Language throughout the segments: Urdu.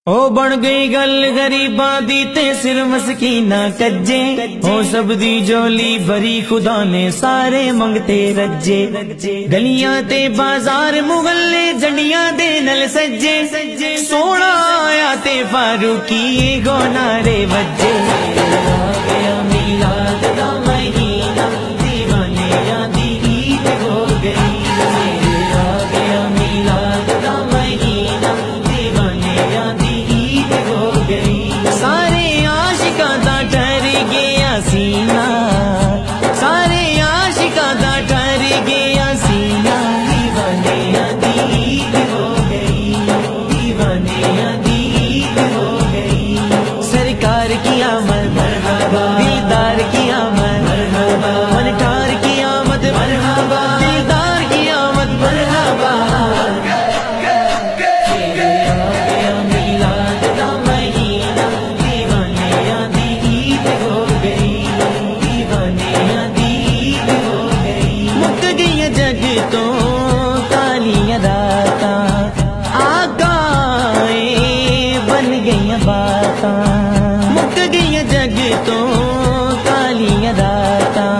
او بن گئی گل غریباں دی تے سر مسکینہ کجے، او سب دی جولی بھری خدا نے سارے منگتے رجے، گلیاں تے بازار محلے جنڈیاں دے نل سجے، سونا آیا تے فاروقی گو نعرے وجے، آ گیا میلاد دا مہینہ دیوانیاں دی عید ہو گئی، آ گیا میلاد دا مہینہ دیوانیاں دی ہو گئی، سارے عاشقاں دا ٹر گیا سینہ، سارے عاشقاں دا ٹر گیا سینہ، دیوانیاں دی عید ہو گئی، دیوانیاں دی عید ہو گئی، سرکار کی آمد مرحبا، دلدار کی آمد مرحبا، منٹار کی آمد مرحبا، دلدار کی آمد مرحبا، تو کالیاں راتاں آگائے بن گئی باتاں، مک گئی جگ تو کالیاں راتاں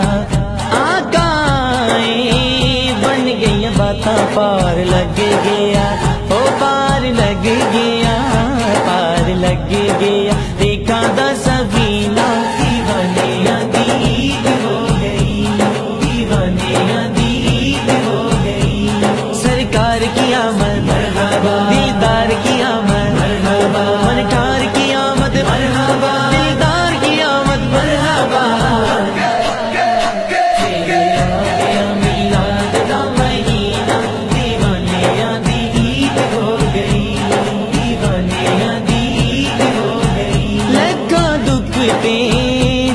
آگائے بن گئی باتاں، پار لگ گیا او پار لگ گیا، پار لگ گیا دیکھا دا سفینہ، دیوانیاں دی عید ہو گئی، دیوانیاں دی سرکار کی آمد مرحبا، دیدار کی آمد مرحبا، منٹار کی آمد مرحبا، دیدار کی آمد مرحبا، میلاد دا مہینہ دیوانیاں دی عید ہو گئی، دیوانیاں دی عید ہو گئی، لگا دکھ تے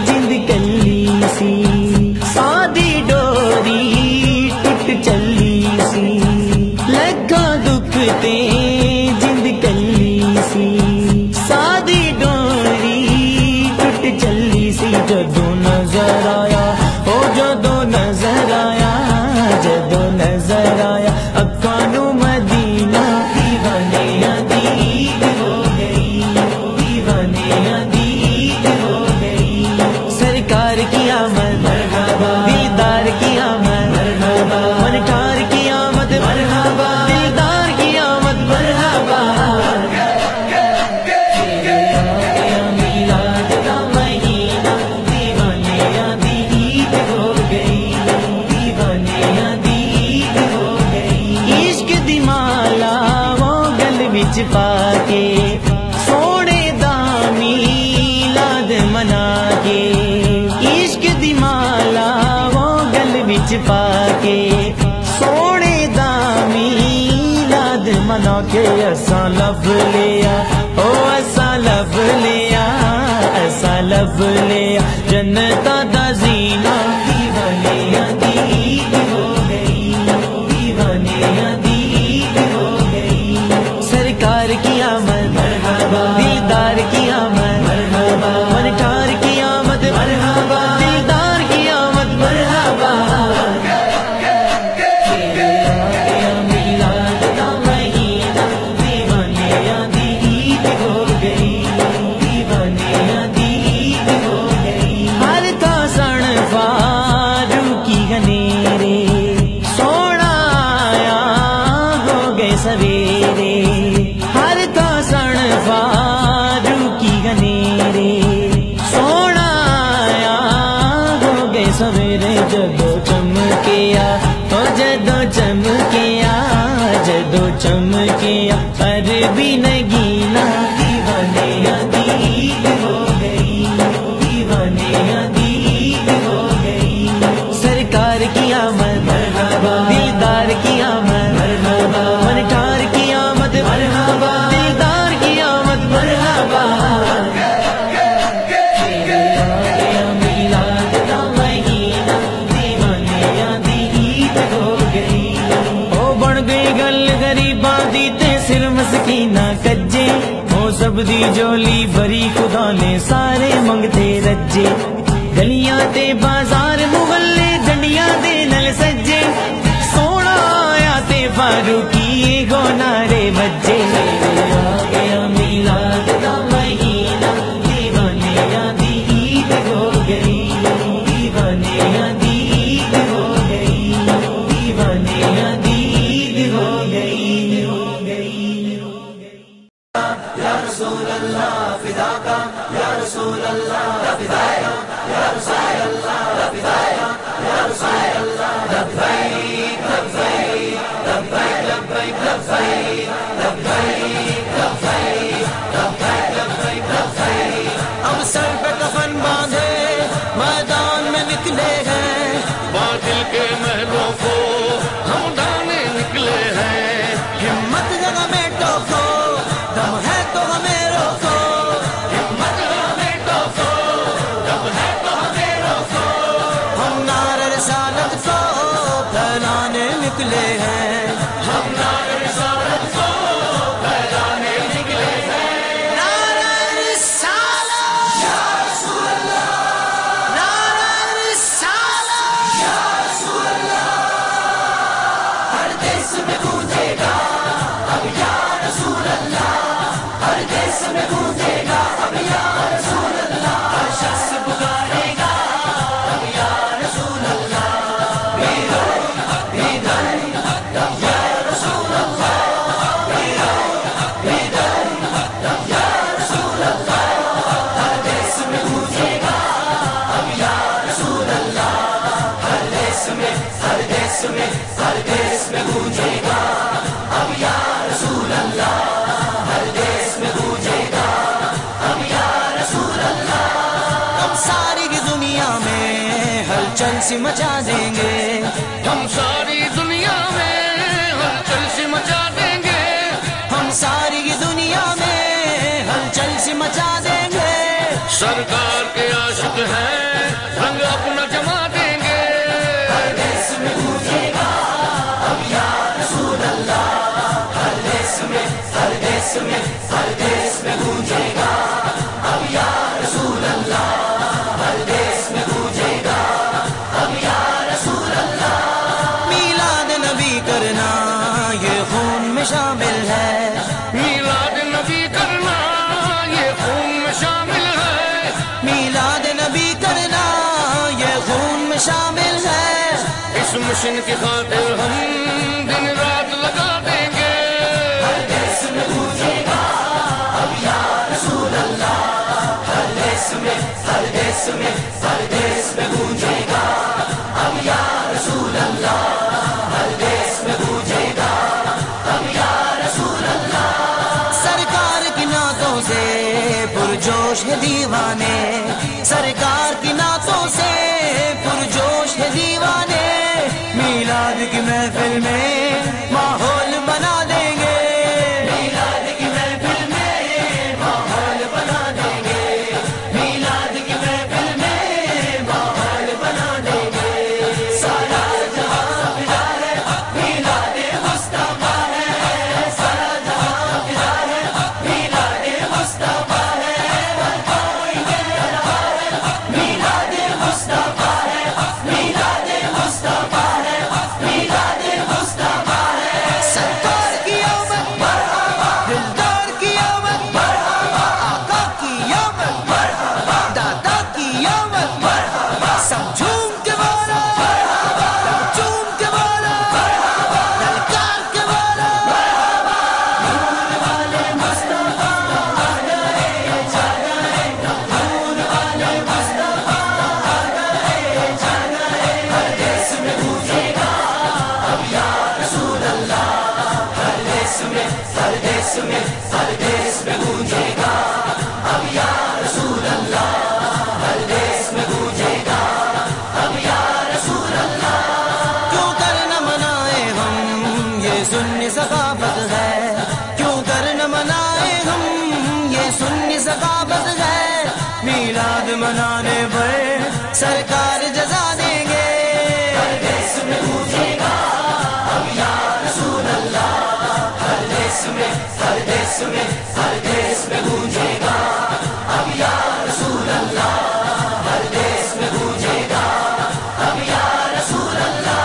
جند کلی سی، سادی ڈوری ٹوٹ چلی سی، لگا دکھ تے جند کلی سی، سادی ڈوری ٹوٹ چلی سی، جدوں نظر آیا او جدوں نظر آیا، جدوں نظر آیا اکھاں نوں مدینہ، دیوانیاں دی عید ہو گئی، دیوانیاں دی عید ہو گئی، سرکار کی آمد مرحبا، دیدار کی آمد مرحبا، منٹار کی آمد مرحبا، دیدار کی آمد مرحبا، میلاد دا مہینہ دیوانیاں دی عید ہو گئی، دیوانیاں دی عید ہو گئی، عشق دی مالا وہ گل وچ پا کے سونے دا میلاد منا کے، عشق دی مالا وہ گل وچ پا کے سونے دا میلاد منا کے، ایسا لب لیا او ایسا لب لیا، ایسا لب لیا جنتاں دا زینہ، دیوانیاں دی عید ہو گئی، دیوانیاں دی عید ہو گئی، سرکار کی آمد مرحبا، دیدار کی آمد مرحبا، منٹار کی آمد مرحبا، دیدار کی آمد مرحبا، میلاد دا مہینہ دیوانیاں دی عید ہو گئی، دیوانیاں دی عید ہو گئی، ہر تا سن فاروقی گھنیرے، سونا آیا ہو گئے سویرے، ہر تا سن فاروقی گھنیرے، سونا آیا ہو گئے سویرے، جدو چمکیا او جدو چمکیا، جدو چمکیا عربی نگینہ، دیوانیاں دی عید ہو گئی، دیوانیاں دی عید ہو گئی، سرکار کی آمد مرحبا، دیدار کی آمد مرحبا، منٹار کی آمد مرحبا، دیدار کی آمد مرحبا، میلاد دا مہینہ دیوانیاں دی عید ہو گئی، او بن گئی گل غریباں دی تے سر مسکینہ کجے، او سب دی جولی بھری خدا نے سارے منگتے رجے، گلیاں تے بازار محلے جنڈیاں دے نل سجے، سونا آیا تے فاروقی گو نعرے وجے، آ گیا میلاد اللہ فداکا یا رسول اللہ فداکا یا رسول اللہ فداکا یا رسول اللہ لبیک لبیک لبیک لبیک لبیک لبیک لبیک لبیک لبیک لبیک اب سر پہ کفن باندھے میدان میں نکلے ہیں باطل کے محلوں کو ہم ڈھانے نکلے ہیں ہمت جگہ میں ٹوکو دم ہے تو ہمیں روکو ہمت جگہ میں ٹوکو دم ہے تو ہمیں روکو ہم نعرہ رسالت کو پھیلانے نکلے ہیں ہم نعرہ رسالت کو پھیلانے نکلے ہیں نعرہ رسالت یا رسول اللہ نعرہ رسالت یا رسول اللہ ہر دیس میں گونجے گا اب یا رسول اللہ ہر دیس میں گونجے گا اب یا رسول اللہ ہر شخص پکارے گا اب یا رسول اللہ بیدر بیدر یا رسول اللہ بیدر بیدر یا رسول اللہ ہر دیس میں گونجے گا اب یا رسول اللہ ہر دیس میں ہر دیس میں ہر دیس میں گونجے گا اب یا رسول اللہ ہر دیس میں گونجے گا اب یا رسول اللہ ہم ساری کی دنیا میں ہلچل سی مچا دیں گے ہم ساری دنیا میں ہلچل سی مچا دیں گے ہم ساری کی دنیا میں ہلچل سی مچا دیں گے سرکار کے عاشق ہیں رنگ اپنا جما دیں گے ہر دیس میں گونجے گا اب یا رسول اللہ ہر دیس میں ہر دیس میں ہر دیس میں گونجے گا اب یا رسول اللہ ہر دیس میں گونجے گا اب یا رسول اللہ میلاد نبی کرنا یہ خون میں شامل ہے میلاد نبی کرنا یہ خون میں شامل ہے میلاد نبی کرنا یہ خون میں شامل ہے اس مشن کی خاطر ہم دن رات لگا دیں گے ہر دیس میں گونجے گا اب یا رسول اللہ ہر دیس میں ہر دیس میں ہر دیس میں گونجے گا اب یا رسول اللہ ہر دیس میں گونجے گا اب یا رسول اللہ سرکار کی نعتوں سے پرجوش ہے دیوانے سرکار کی نعتوں سے پرجوش ہے دیوانے میلاد کی محفل میں ماحول بنا دیں گے میلاد کی محفل میں ماحول بنا دیں گے میلاد کی محفل میں ماحول بنا دیں گے سارا جہاں فدا ہے میلاد مصطفیٰ ہے سارا جہاں فدا ہے میلاد مصطفیٰ ہے ہر کوئی کہہ رہا ہے میلاد مصطفیٰ ہے میلاد مصطفیٰ ہے میلاد مصطفیٰ ہے سرکار کی آمد مرحبا دلدار کی آمد مرحبا آقا کی آمد مرحبا دادا کی آمد مرحبا سب جھوم کے بولا مرحبا سب جھوم کے بولا مرحبا للکار کے بولا مرحبا نور والے مصطفیٰ آ گئے جا گئے نور والے مصطفیٰ آ گئے جا گئے ہر دیس میں گونجے گا اب یا رسول اللہ ہر دیس میں ہر دیس میں ہر دیس میں گونجے گا اب یا رسول اللہ ہر دیس میں گونجے گا اب یا رسول اللہ کیوں کر نہ منائے ہم یہ سنی ثقافت ہے کیوں کر نہ منائے ہم یہ سنی ثقافت ہے میلاد منانے پر سرکار جزا دیں گے ہر دیس میں گونجے گا اب یا رسول اللہ ہر دیس میں ہر دیس میں ہر دیس میں گونجے گا اب یا رسول اللہ ہر دیس میں گونجے گا اب یا رسول اللہ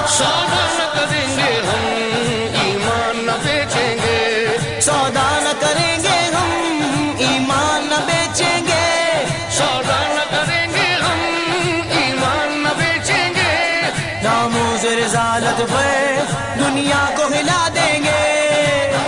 سودا نہ کریں گے ہم ایمان نہ بیچیں گے سودا نہ کریں گے ہم ایمان نہ بیچیں گے سودا نہ کریں گے ہم ایمان نہ بیچیں گے ناموز رسالت پر دنیا کو ہلا دیں گے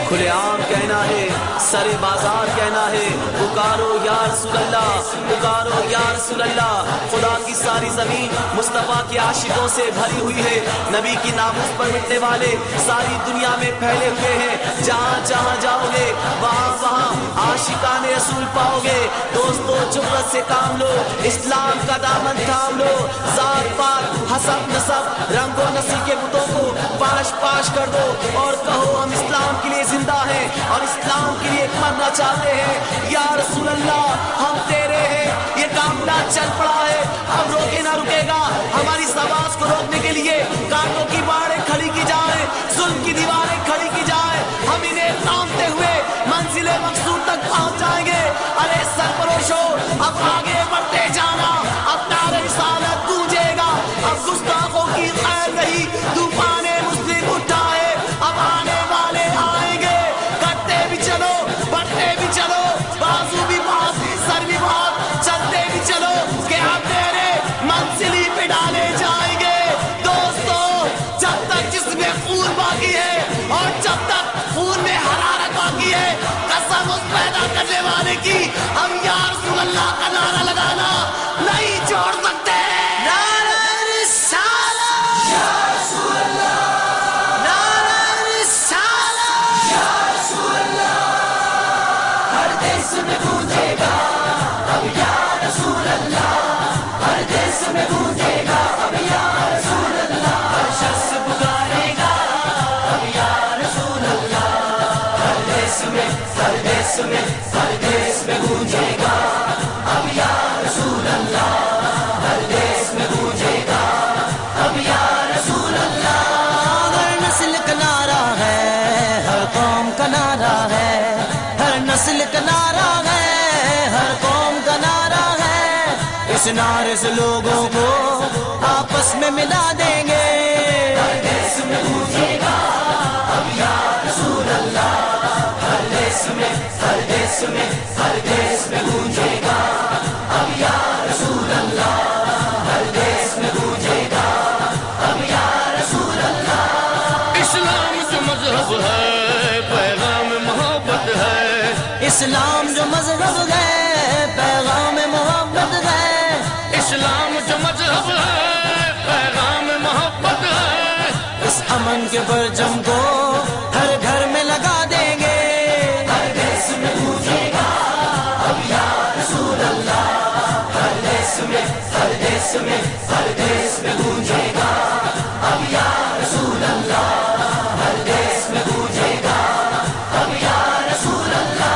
کھلے عام کہنا ہے سر بازار کہنا ہے پکارو یا رسول اللہ، پکارو یا رسول اللہ۔ خدا کی ساری زمین مصطفیٰ کے عاشقوں سے بھری ہوئی ہے، نبی کی ناموس پر مٹنے والے ساری دنیا میں پھیلے ہوئے ہیں، جہاں جہاں جاؤ گے وہاں وہاں عاشقان رسول پاؤ گے۔ دوستو جرأت سے کام لو، اسلام کا دامن تھام لو، ذات پات حسب نسب رنگ و نسل کے بتوں کو پاش پاش کر دو اور کہو ہم اسلام کے لیے زندہ ہیں اور اسلام کے لیے مرنا چاہتے ہیں۔ یا رسول اللہ ہم تیرے ہیں، یہ کافلہ چل پڑا ہے، اب روکے نہ رکے گا۔ ہماری اس آواز کو روکنے کے لیے کانٹوں کی باڑیں کھڑی کی جائیں، ظلم کی دیواریں کھڑی کی جائیں، ہم انہیں تھامتے ہوئے منزل مقصود تک پہنچ جائیں گے۔ ارے سرفروشو اب آگے بڑھتے جانا، اب نعرہ رسالت گونجے گا، اب گستاخوں کی خیر نہیں، طوفان مسلم اٹھا ہے، اب آنے والے آئیں گے۔ کرتے بھی چلو بڑھتے بھی چلو، بازو بھی بہت سر بھی بہت، چلتے بھی چلو کہ ہم تیرے منزلی پہ ڈالے جائیں گے۔ دوستو جب تک جسم میں خون باقی ہے اور جب تک خون میں حرارت باقی ہے، قسم اس پیدا کرنے والے کی ہم یا رسول اللہ کا نعرہ لگانا نہیں چھوڑ سکتے۔ نسل کا نعرہ ہے، ہر قوم کا نعرہ ہے، اس نعرے سے لوگوں کو آپس میں ملا دیں گے۔ ہر دیس میں گونجے گا اب یا رسول اللہ، ہر دیس میں ہر دیس میں ہر دیس میں گونجے گا اب یا رسول اللہ، ہر دیس میں گونجے گا اب یا رسول اللہ۔ اسلام جو مذہب ہے پیغام محبت ہے، اسلام جو مذہب ہے پیغام محبت ہے، اسلام جو مذہب ہے پیغام محبت ہے، اس امن کے پرچم کو ہر گھر میں لگا دیں گے۔ ہر دیس میں گونجے گا اب یا رسول اللہ، ہر دیس میں ہر دیس میں ہر دیس میں گونجے گا اب یا رسول اللہ، ہر دیس میں گونجے گا اب یا رسول اللہ۔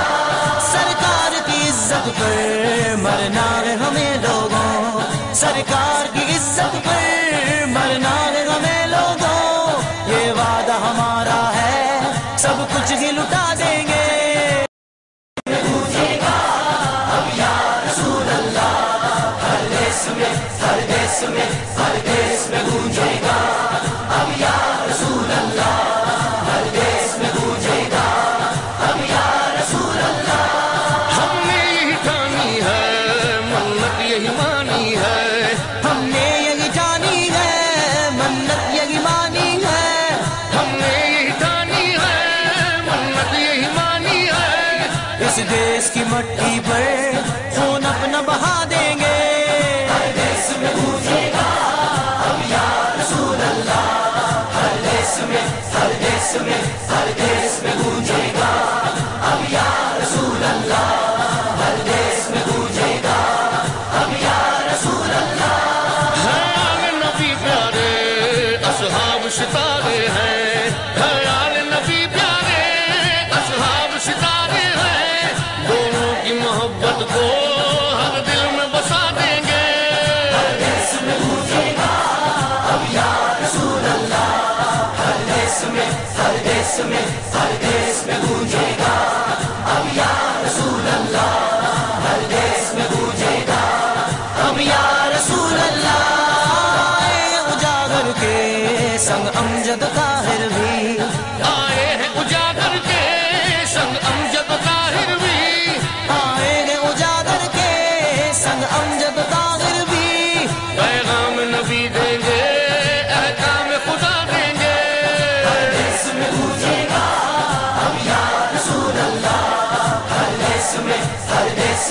سرکار کی عزت پر مرنا ہے ہمیں لوگوں، سرکار کی عزت پر مرنا ہے ہمیں لوگوں، یہ وعدہ ہمارا ہے سب کچھ ہی لٹا دیں گے۔ گونجے گا اب یا رسول اللہ، ہر دیس میں ہر دیس میں ہر دیس میں گونجے گا اب یا رسول اللہ، ہر دیس میں گونجے گا اب یا رسول اللہ۔ ہم نے یہی ٹھانی ہے منت یہی مانی ہے، ہم نے یہی ٹھانی ہے منت یہی مانی ہے، ہم نے یہی ٹھانی ہے منت یہی مانی ہے، اس دیس کی مٹی پر خون اپنا بہا دیں گے۔ ہر دیس میں گونجے گا اب یا رسول اللہ، ہر دیس میں ہر دیس میں ہر دیس میں گونجے گا اب یا رسول اللہ، ہر دیس میں گونجے گا اب یا رسول اللہ۔ خیال نبی پیارے اصحاب ستارے ہیں، خیال نبی پیارے اصحاب ستارے ہیں، دونوں کی محبت کو ہر دل میں بسا دیں گے۔ ہر دیس میں گونجے گا اب یا رسول اللہ، ہر دیس میں ہر دیس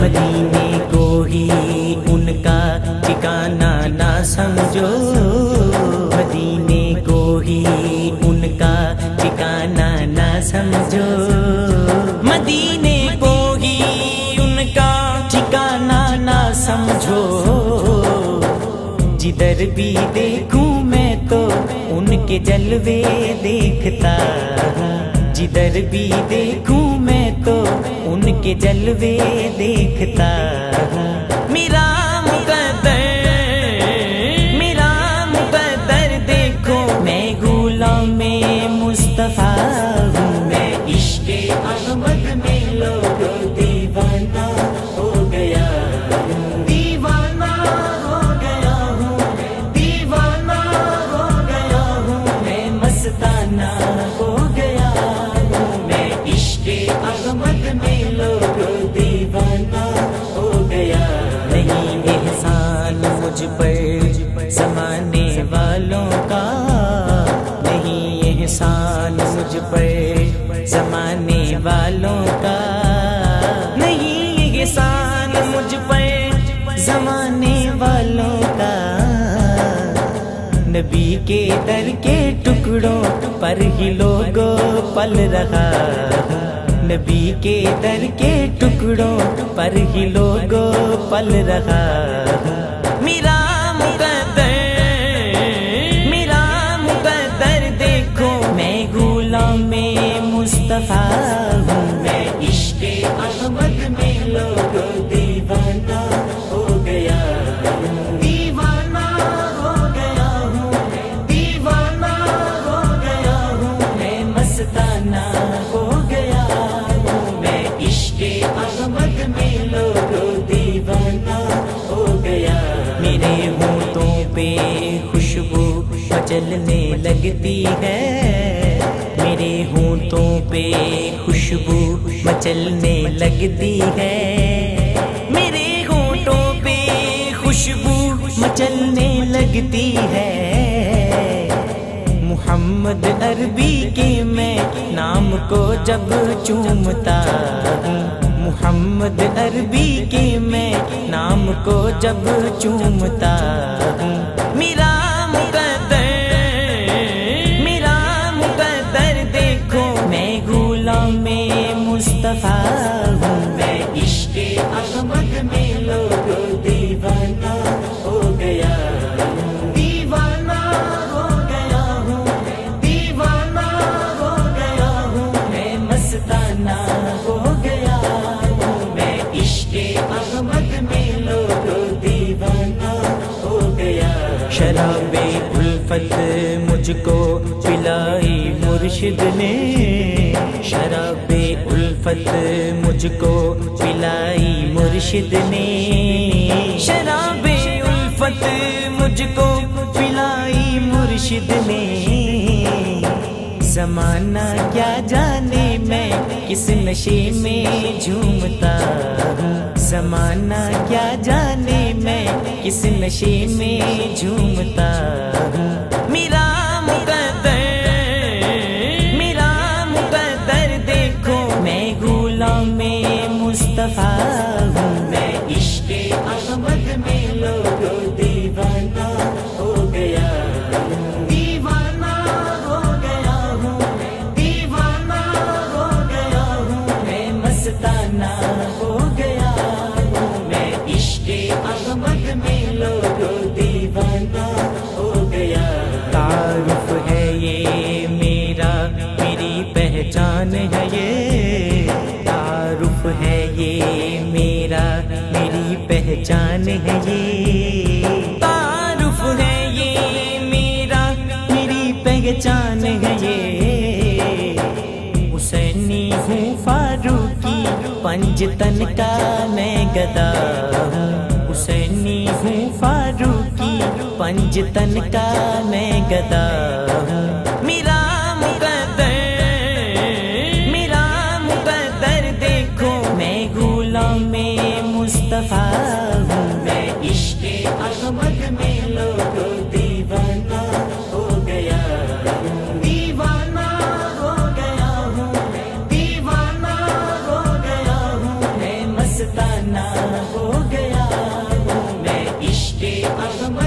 مدینے کو ہی ان کا ٹھکانہ نہ سمجھو، مدینے کو ہی ان کا ٹھکانہ نہ سمجھو، مدینے کو ہی ان کا ٹھکانہ نہ سمجھو، جدھر بھی دیکھوں میں تو ان کے جلوے دیکھتا ہوں، جدھر بھی دیکھوں میں تو ان کے جلوے دیکھتا ہوں، میرا مقدر دیکھو، میں غلام مصطفیٰ ہوں، میں عشق احمد میں لوگوں دیوانہ ہو گیا ہوں، دیوانہ ہو گیا ہوں، دیوانہ ہو گیا ہوں، میں مستانہ ہو گیا ہوں، میں عشق احمد میں لوگوں دیوانہ ہو گیا، نہیں احسان مجھ پر زمانے والوں کا، نہیں احسان مجھ پر زمانے والوں کا، نہیں احسان مجھ پر زمانے والوں کا، نبی کے در کے ٹکڑوں پر ہی لوگوں پل رہا ہوں، نبی کے در کے ٹکڑوں پر ہی لوگوں پل رہا ہوں، میرا مقدر دیکھو، میں غلام مصطفیٰ ہوں، میں عشق احمد میں لوگوں دیوانہ ہو گیا ہوں، دیوانہ ہو گیا ہوں، دیوانہ ہو گیا ہوں، میں مستانہ ہو گیا ہوں، میں عشق احمد میں لوگوں دیوانہ ہو گیا، میرے ہونٹوں پہ خوشبو مچلنے لگتی ہے، میرے ہونٹوں پہ خوشبو مچلنے لگتی ہے، میرے ہونٹوں پہ خوشبو مچلنے لگتی ہے، محمد عربی کے میں نام کو جب چومتا ہوں، محمد عربی کے میں نام کو جب چومتا ہوں، میرا مقدر دیکھو، میں غلام مصطفیٰ ہوں، میں عشق احمد میں لوگوں دیوانہ ہو گیا ہوں، دیوانہ ہو گیا ہوں، دیوانہ ہو گیا ہوں، میں مستانہ ہو گیا ہوں، میں عشق احمد میں لوگوں دیوانہ ہو گیا، شراب الفت مجھ کو پلائی مرشد نے، شراب الفت مجھ کو پلائی مرشد نے، شراب الفت مجھ کو پلائی مرشد نے، زمانہ کیا جانے میں کس نشے میں جھومتا ہوں، زمانہ کیا جانے میں کس نشے میں جھومتا ہوں، میرا مقدر دیکھو، میں غلام مصطفیٰ ہوں، میں عشق احمد میں لوگوں دیوانہ ہو گیا ہوں، دیوانہ ہو گیا ہوں، دیوانہ ہو گیا ہوں، میں مستانہ ہو گیا ہوں، میں عشق احمد میں لوگوں دیوانہ ہو گیا، تعارف ہے یہ میرا، میری پہچان ہے یہ، تعارف ہے یہ میرا، میری پہچان ہے یہ، تعارف ہے یہ میرا، میری پہچان ہے یہ، حسینی ہوں فاروقی پنجتن کا میں گدا ہوں، حسینی ہوں فاروقی پنجتن کا میں گدا ہوں، میرا مقدر دیکھو، میں غلام مصطفیٰ ہوں، میں عشق احمد میں لوگوں دیوانہ ہو گیا ہوں، دیوانہ ہو گیا ہوں، دیوانہ ہو گیا ہوں، میں مستانہ ہو گیا ہوں میں عشق احمد